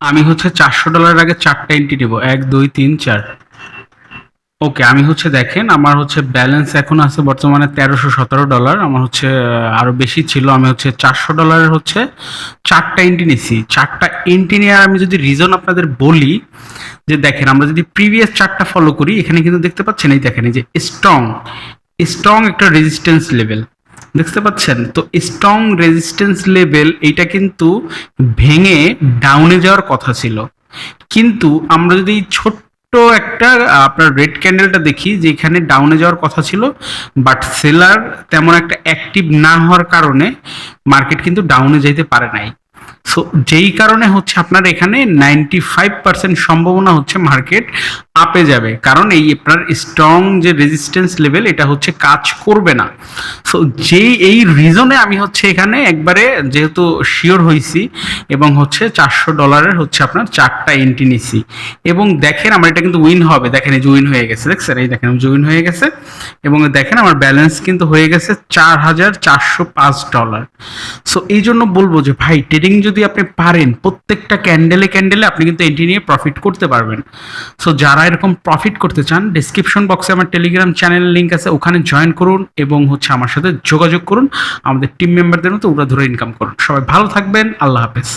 আমি হচ্ছে $400 আগে 4টা এন্ট্রি নেব, 1 2 3 4। ওকে, আমি হচ্ছে দেখেন আমার হচ্ছে ব্যালেন্স এখন আছে বর্তমানে $1317। আমার হচ্ছে আরো বেশি ছিল। আমি হচ্ছে $400 হচ্ছে 4টা এন্ট্রি নিছি। 4টা এন্ট্রি নেওয়ার আমি যদি রিজন আপনাদের বলি, যে দেখেন আমরা যদি প্রিভিয়াস চার্টটা ফলো করি, এখানে কিন্তু দেখতে পাচ্ছেন, এই দেখেন এই যে স্ট্রং স্ট্রং একটা রেজিস্ট্যান্স লেভেল দেখতে পাচ্ছেন। তো স্ট্রং রেজিস্ট্যান্স লেভেল এইটা কিন্তু ভেঙে ডাউনে যাওয়ার কথা ছিল, কিন্তু আমরা যদি এই ছোট্ট একটা আপনার রেড ক্যান্ডেলটা দেখি, যে এখানে ডাউনে যাওয়ার কথা ছিল, বাট সেলার তেমন একটা অ্যাক্টিভ না হওয়ার কারণে মার্কেট কিন্তু ডাউনে যেতে পারে নাই। সো যেই কারণে হচ্ছে আপনার এখানে 95% সম্ভাবনা হচ্ছে মার্কেট আপে যাবে, কারণ এই আপনার স্ট্রং যে রেজিস্ট্যান্স লেভেল এটা হচ্ছে কাজ করবে না। সো যেই এই রিজনে আমি হচ্ছে এখানে একবারে যেহেতু শিওর হয়েছি, এবং হচ্ছে $400 হচ্ছে আপনার 4টা এন্ট্রি নিছি। এবং দেখেন আমার এটা কিন্তু উইন হবে, দেখেন এই যে উইন হয়ে গেছে, দেখছেন এই দেখেন উইন হয়ে গেছে। এবং দেখেন আমার ব্যালেন্স কিন্তু হয়ে গেছে $4405। সো এই জন্য বলবো যে ভাই, ট্রেডিং যদি আপনি পারেন, প্রত্যেকটা ক্যান্ডেলে ক্যান্ডেলে আপনি কিন্তু এন্ট্রি নিয়ে প্রফিট করতে পারবেন। সো যারা এরকম প্রফিট করতে চান, ডিসক্রিপশন বক্সে আমার টেলিগ্রাম চ্যানেলের লিঙ্ক আছে, ওখানে জয়েন করুন এবং হচ্ছে আমার সাথে যোগাযোগ করুন। আমাদের টিম মেম্বারদের মতো ওরা ধরে ইনকাম করুন। সবাই ভালো থাকবেন, আল্লাহ হাফেজ।